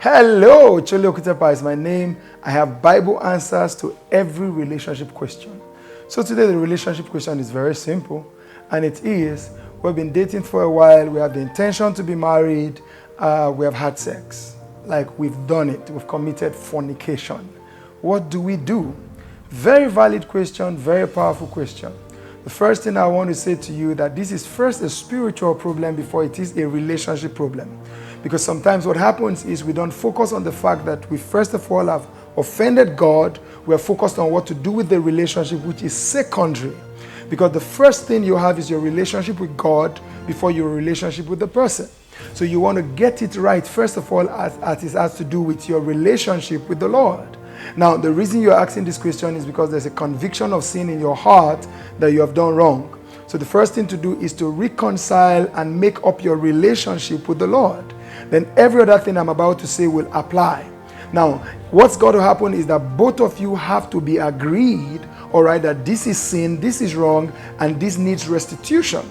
Hello, Ocholi Okutepa is my name. I have Bible answers to every relationship question. So today the relationship question is very simple, and it is, we've been dating for a while, we have the intention to be married, we have had sex. Like we've done it, we've committed fornication. What do we do? Very valid question, very powerful question. The first thing I want to say to you that this is first a spiritual problem before it is a relationship problem. Because sometimes what happens is we don't focus on the fact that we first of all have offended God. We are focused on what to do with the relationship, which is secondary. Because the first thing you have is your relationship with God before your relationship with the person. So you want to get it right, first of all, as it has to do with your relationship with the Lord. Now, the reason you're asking this question is because there's a conviction of sin in your heart that you have done wrong. So the first thing to do is to reconcile and make up your relationship with the Lord. Then every other thing I'm about to say will apply. Now, what's got to happen is that both of you have to be agreed, all right, that this is sin, this is wrong, and this needs restitution.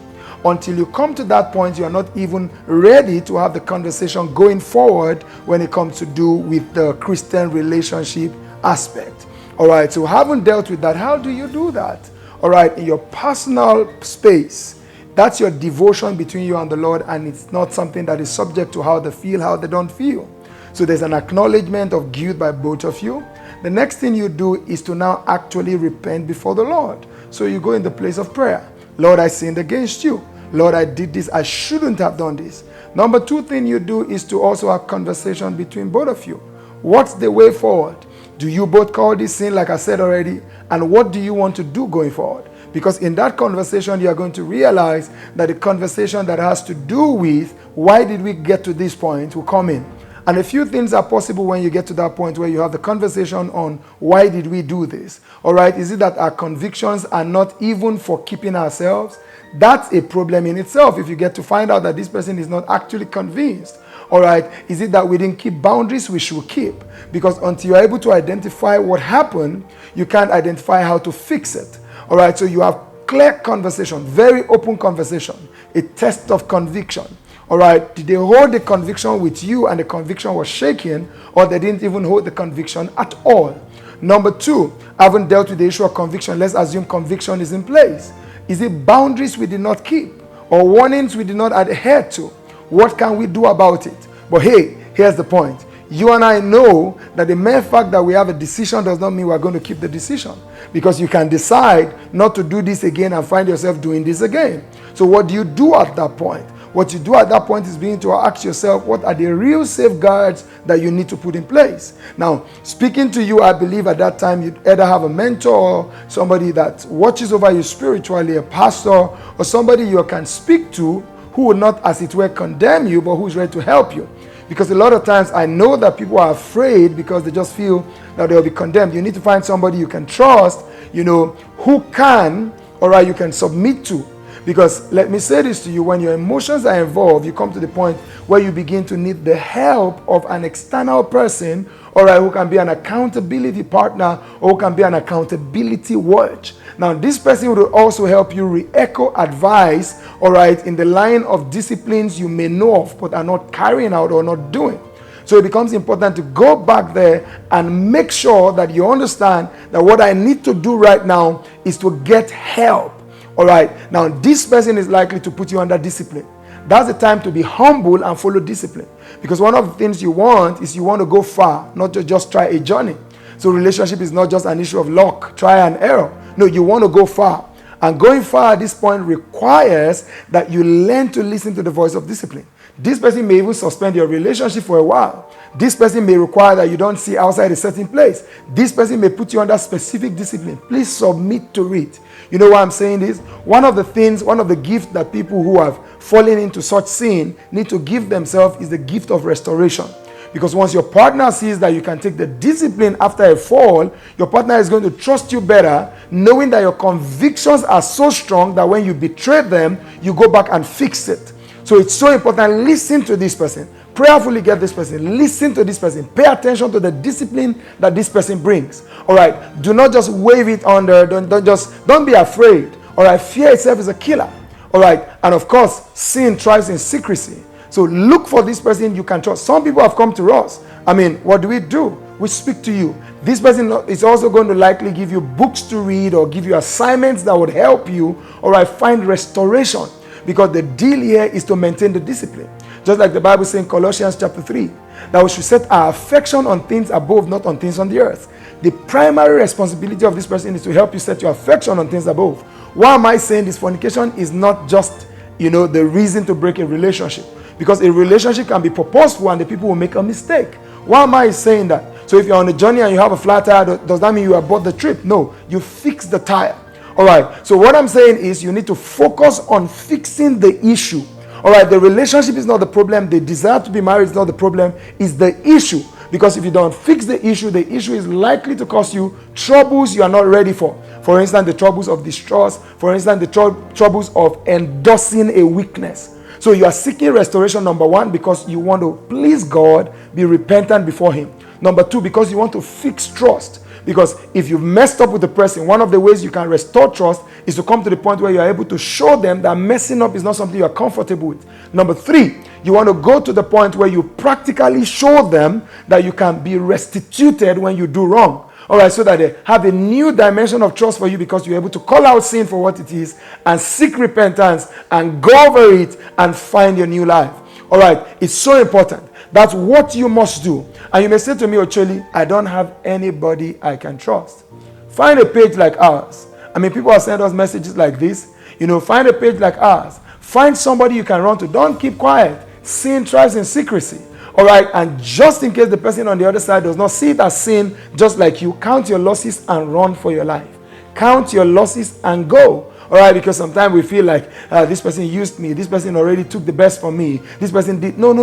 Until you come to that point, you are not even ready to have the conversation going forward when it comes to do with the Christian relationship aspect. All right, so having dealt with that, how do you do that? All right, in your personal space. That's your devotion between you and the Lord, and it's not something that is subject to how they feel, how they don't feel. So there's an acknowledgement of guilt by both of you. The next thing you do is to now actually repent before the Lord. So you go in the place of prayer. Lord, I sinned against you. Lord, I did this. I shouldn't have done this. Number two thing you do is to also have conversation between both of you. What's the way forward? Do you both call this sin, like I said already? And what do you want to do going forward? Because in that conversation, you are going to realize that the conversation that has to do with why did we get to this point will come in. And a few things are possible when you get to that point where you have the conversation on why did we do this? All right, is it that our convictions are not even for keeping ourselves? That's a problem in itself if you get to find out that this person is not actually convinced. All right, is it that we didn't keep boundaries we should keep? Because until you're able to identify what happened, you can't identify how to fix it. All right, so you have clear conversation, very open conversation, a test of conviction. All right, did they hold the conviction with you and the conviction was shaken, or they didn't even hold the conviction at all? Number two, having dealt with the issue of conviction, let's assume conviction is in place. Is it boundaries we did not keep or warnings we did not adhere to? What can we do about it? But hey, here's the point. You and I know that the mere fact that we have a decision does not mean we're going to keep the decision. Because you can decide not to do this again and find yourself doing this again. So what do you do at that point? What you do at that point is being to ask yourself, what are the real safeguards that you need to put in place? Now, speaking to you, I believe at that time you'd either have a mentor, somebody that watches over you spiritually, a pastor, or somebody you can speak to who will not, as it were, condemn you, but who's ready to help you. Because a lot of times I know that people are afraid because they just feel that they'll be condemned. You need to find somebody you can trust, who can, all right, you can submit to. Because let me say this to you, when your emotions are involved, you come to the point where you begin to need the help of an external person, all right, who can be an accountability partner or who can be an accountability watch. Now, this person will also help you re-echo advice, all right, in the line of disciplines you may know of but are not carrying out or not doing. So it becomes important to go back there and make sure that you understand that what I need to do right now is to get help. All right, now this person is likely to put you under discipline. That's the time to be humble and follow discipline. Because one of the things you want is you want to go far, not to just try a journey. So relationship is not just an issue of luck, try and error. No, you want to go far. And going far at this point requires that you learn to listen to the voice of discipline. This person may even suspend your relationship for a while. This person may require that you don't see outside a certain place. This person may put you under specific discipline. Please submit to it. You know why I'm saying this? One of the gifts that people who have fallen into such sin need to give themselves is the gift of restoration. Because once your partner sees that you can take the discipline after a fall, your partner is going to trust you better, knowing that your convictions are so strong that when you betray them, you go back and fix it. So it's so important. Listen to this person. Prayerfully get this person. Listen to this person. Pay attention to the discipline that this person brings. All right. Do not just wave it under. Don't be afraid. All right. Fear itself is a killer. All right. And of course, sin thrives in secrecy. So look for this person you can trust. Some people have come to us. I mean, what do? We speak to you. This person is also going to likely give you books to read or give you assignments that would help you, all right, find restoration. Because the deal here is to maintain the discipline. Just like the Bible says in Colossians chapter 3, that we should set our affection on things above, not on things on the earth. The primary responsibility of this person is to help you set your affection on things above. Why am I saying this? Fornication is not just, the reason to break a relationship. Because a relationship can be purposeful and the people will make a mistake. Why am I saying that? So if you're on a journey and you have a flat tire, does that mean you abort the trip? No, you fix the tire. All right. So what I'm saying is you need to focus on fixing the issue. All right. The relationship is not the problem. The desire to be married is not the problem. It's the issue. Because if you don't fix the issue is likely to cause you troubles you are not ready for. For instance, the troubles of distrust. For instance, the troubles of endorsing a weakness. So you are seeking restoration, number one, because you want to please God, be repentant before Him. Number two, because you want to fix trust. Because if you've messed up with the person, one of the ways you can restore trust is to come to the point where you are able to show them that messing up is not something you are comfortable with. Number three, you want to go to the point where you practically show them that you can be restituted when you do wrong. All right, so that they have a new dimension of trust for you because you're able to call out sin for what it is and seek repentance and go over it and find your new life. All right, it's so important. That's what you must do. And you may say to me, Ocholi, I don't have anybody I can trust. Find a page like ours. I mean, people have sent us messages like this. Find a page like ours. Find somebody you can run to. Don't keep quiet. Sin thrives in secrecy. All right, and just in case the person on the other side does not see it as sin, just like you, count your losses and run for your life. Count your losses and go. All right, because sometimes we feel like this person used me. This person already took the best from me. This person did. No.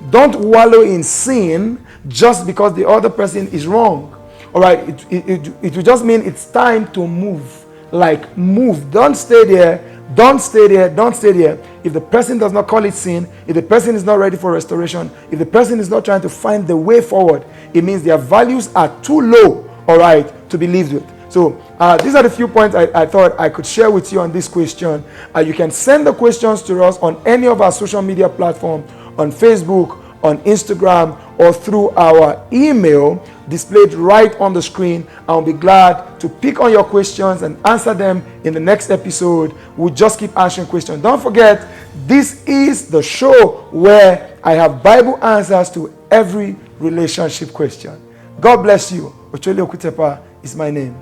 Don't wallow in sin just because the other person is wrong. All right, it will just mean it's time to move. Like move. Don't stay there. Don't stay there. If the person does not call it sin, if the person is not ready for restoration, if the person is not trying to find the way forward, it means their values are too low, all right, to be lived with. So these are the few points I thought I could share with you on this question. You can send the questions to us on any of our social media platforms, on Facebook, on Instagram, or through our email displayed right on the screen. I'll be glad to pick on your questions and answer them in the next episode. We'll just keep answering questions. Don't forget, this is the show where I have Bible answers to every relationship question. God bless you. Ocholi Okutepa is my name.